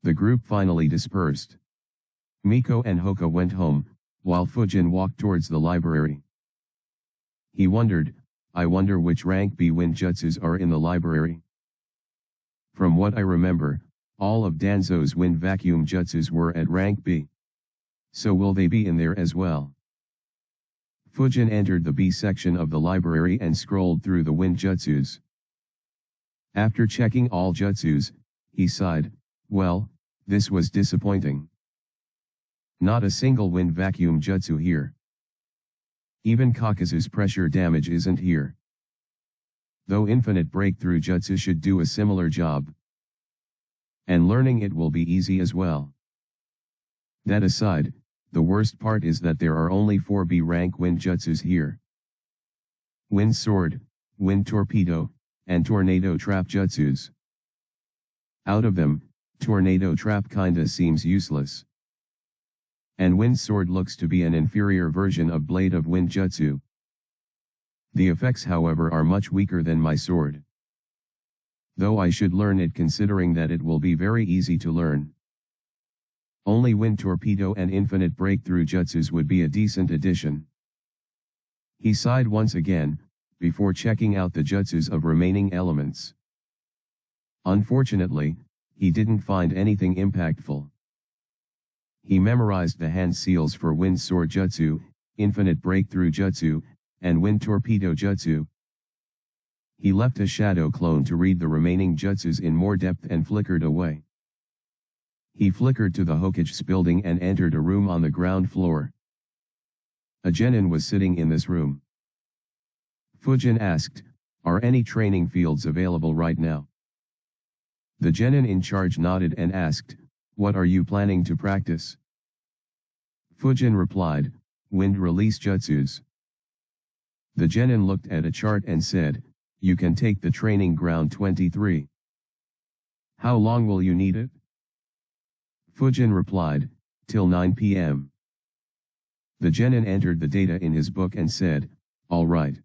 The group finally dispersed. Miko and Hoka went home, while Fujin walked towards the library. He wondered, I wonder which rank B wind jutsus are in the library. From what I remember, all of Danzo's wind vacuum jutsus were at rank B. So will they be in there as well? Fujin entered the B section of the library and scrolled through the wind jutsus. After checking all jutsus, he sighed, well, this was disappointing. Not a single wind vacuum jutsu here. Even Kakazu's pressure damage isn't here. Though infinite breakthrough jutsu should do a similar job. And learning it will be easy as well. That aside, the worst part is that there are only 4 B rank wind jutsus here. Wind sword, wind torpedo, and tornado trap jutsus. Out of them, tornado trap kinda seems useless. And wind sword looks to be an inferior version of blade of wind jutsu. The effects however are much weaker than my sword. Though I should learn it considering that it will be very easy to learn. Only wind torpedo and infinite breakthrough jutsus would be a decent addition. He sighed once again, before checking out the jutsus of remaining elements. Unfortunately, he didn't find anything impactful. He memorized the hand seals for wind sword jutsu, infinite breakthrough jutsu, and wind torpedo jutsu. He left a shadow clone to read the remaining jutsus in more depth and flickered away. He flickered to the Hokage's building and entered a room on the ground floor. A genin was sitting in this room. Fujin asked, are any training fields available right now? The genin in charge nodded and asked, what are you planning to practice? Fujin replied, wind release jutsus. The genin looked at a chart and said, you can take the training ground 23. How long will you need it? Fujin replied, till 9 p.m. The genin entered the data in his book and said, all right.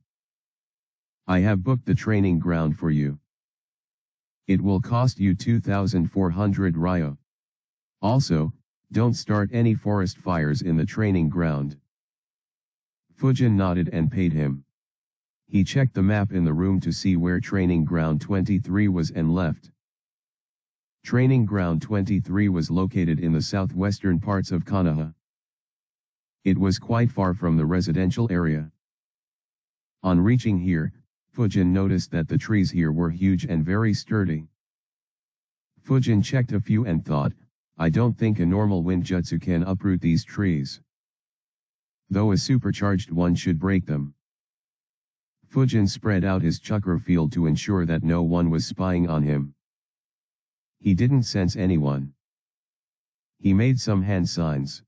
I have booked the training ground for you. It will cost you 2,400 ryo. Also, don't start any forest fires in the training ground. Fujin nodded and paid him. He checked the map in the room to see where training ground 23 was and left. Training ground 23 was located in the southwestern parts of Konoha. It was quite far from the residential area. On reaching here, Fujin noticed that the trees here were huge and very sturdy. Fujin checked a few and thought, I don't think a normal wind jutsu can uproot these trees. Though a supercharged one should break them. Fujin spread out his chakra field to ensure that no one was spying on him. He didn't sense anyone. He made some hand signs.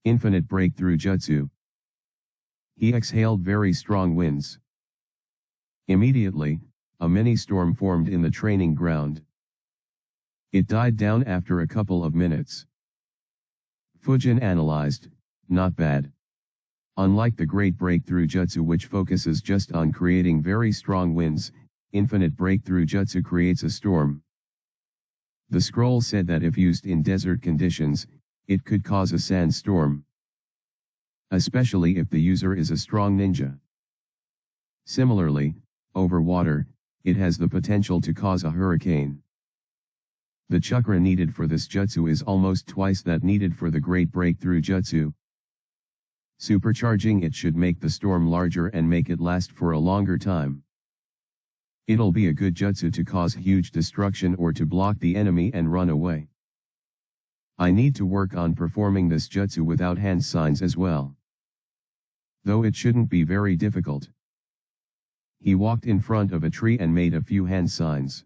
Infinite breakthrough jutsu. He exhaled very strong winds. Immediately, a mini-storm formed in the training ground. It died down after a couple of minutes. Fujin analyzed, not bad. Unlike the great breakthrough jutsu which focuses just on creating very strong winds, infinite breakthrough jutsu creates a storm. The scroll said that if used in desert conditions, it could cause a sandstorm. Especially if the user is a strong ninja. Similarly, over water, it has the potential to cause a hurricane. The chakra needed for this jutsu is almost twice that needed for the great breakthrough jutsu. Supercharging it should make the storm larger and make it last for a longer time. It'll be a good jutsu to cause huge destruction or to block the enemy and run away. I need to work on performing this jutsu without hand signs as well. Though it shouldn't be very difficult. He walked in front of a tree and made a few hand signs.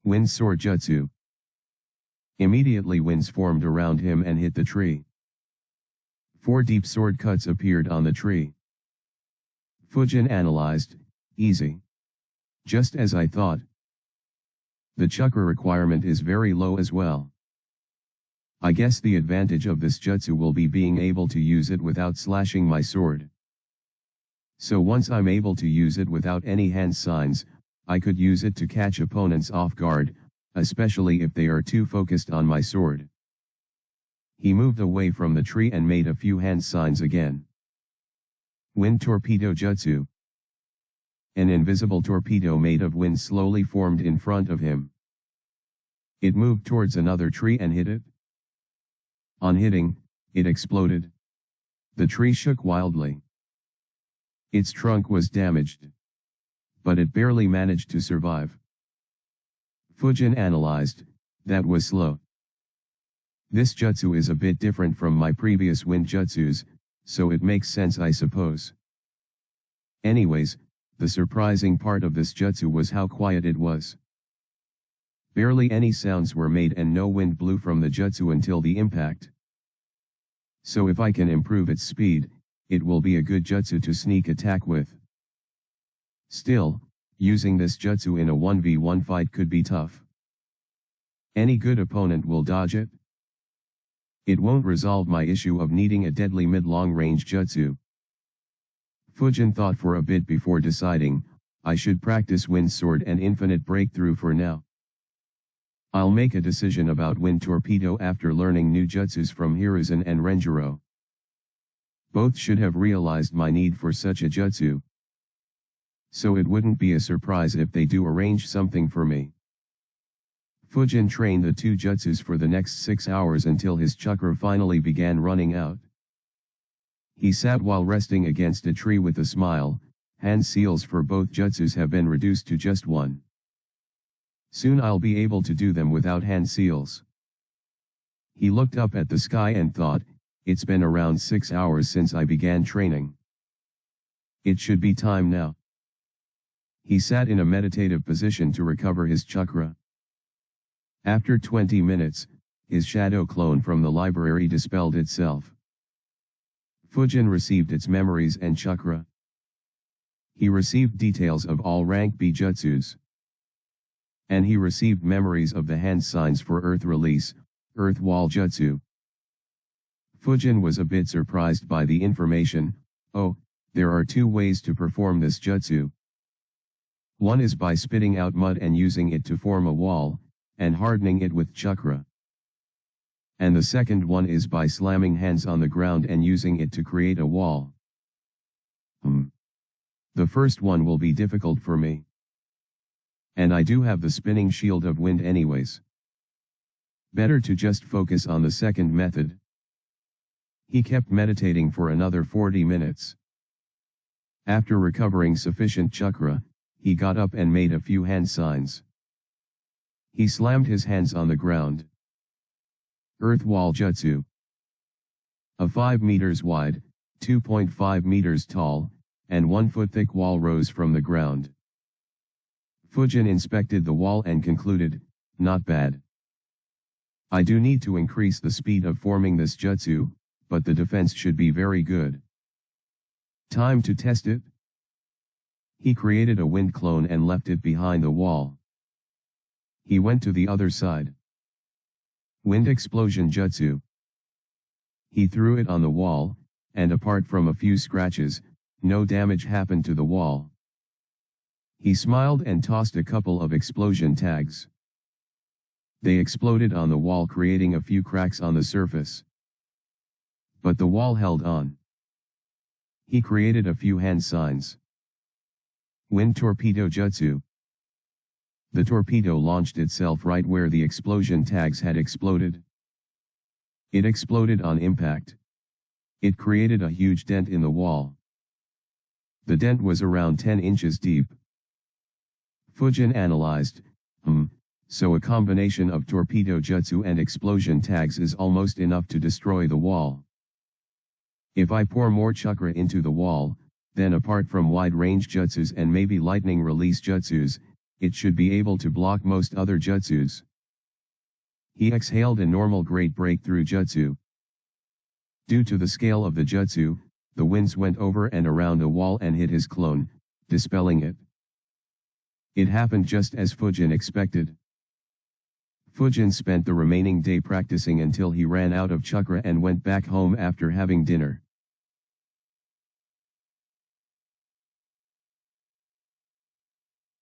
Wind sword jutsu. Immediately winds formed around him and hit the tree. 4 deep sword cuts appeared on the tree. Fujin analyzed, easy. Just as I thought. The chakra requirement is very low as well. I guess the advantage of this jutsu will be being able to use it without slashing my sword. So once I'm able to use it without any hand signs, I could use it to catch opponents off guard, especially if they are too focused on my sword. He moved away from the tree and made a few hand signs again. Wind Torpedo Jutsu. An invisible torpedo made of wind slowly formed in front of him. It moved towards another tree and hit it. On hitting, it exploded. The tree shook wildly. Its trunk was damaged. But it barely managed to survive. Fujin analyzed, that was slow. This jutsu is a bit different from my previous wind jutsus, so it makes sense I suppose. Anyways, the surprising part of this jutsu was how quiet it was. Barely any sounds were made and no wind blew from the jutsu until the impact. So if I can improve its speed, it will be a good jutsu to sneak attack with. Still, using this jutsu in a 1v1 fight could be tough. Any good opponent will dodge it. It won't resolve my issue of needing a deadly mid-long range jutsu. Fujin thought for a bit before deciding, I should practice Wind Sword and Infinite Breakthrough for now. I'll make a decision about Wind Torpedo after learning new jutsus from Hiruzen and Renjiro. Both should have realized my need for such a jutsu. So it wouldn't be a surprise if they do arrange something for me. Fujin trained the 2 jutsus for the next 6 hours until his chakra finally began running out. He sat while resting against a tree with a smile. Hand seals for both jutsus have been reduced to just 1. Soon I'll be able to do them without hand seals. He looked up at the sky and thought, it's been around 6 hours since I began training. It should be time now. He sat in a meditative position to recover his chakra. After 20 minutes, his shadow clone from the library dispelled itself. Fujin received its memories and chakra. He received details of all rank B jutsus. And he received memories of the hand signs for Earth Release, Earth Wall Jutsu. Fujin was a bit surprised by the information. Oh, there are 2 ways to perform this jutsu. One is by spitting out mud and using it to form a wall, and hardening it with chakra. And the second one is by slamming hands on the ground and using it to create a wall. The first one will be difficult for me. And I do have the spinning shield of wind anyways. Better to just focus on the second method. He kept meditating for another 40 minutes. After recovering sufficient chakra, he got up and made a few hand signs. He slammed his hands on the ground. Earth Wall Jutsu. A 5 meters wide, 2.5 meters tall, and 1 foot thick wall rose from the ground. Fujin inspected the wall and concluded, not bad. I do need to increase the speed of forming this jutsu, but the defense should be very good. Time to test it. He created a wind clone and left it behind the wall. He went to the other side. Wind Explosion Jutsu. He threw it on the wall, and apart from a few scratches, no damage happened to the wall. He smiled and tossed a couple of explosion tags. They exploded on the wall, creating a few cracks on the surface. But the wall held on. He created a few hand signs. Wind Torpedo Jutsu. The torpedo launched itself right where the explosion tags had exploded. It exploded on impact. It created a huge dent in the wall. The dent was around 10 inches deep. Fujin analyzed, so a combination of torpedo jutsu and explosion tags is almost enough to destroy the wall. If I pour more chakra into the wall, then apart from wide-range jutsus and maybe lightning release jutsus, it should be able to block most other jutsus. He exhaled a normal great breakthrough jutsu. Due to the scale of the jutsu, the winds went over and around a wall and hit his clone, dispelling it. It happened just as Fujin expected. Fujin spent the remaining day practicing until he ran out of chakra and went back home after having dinner.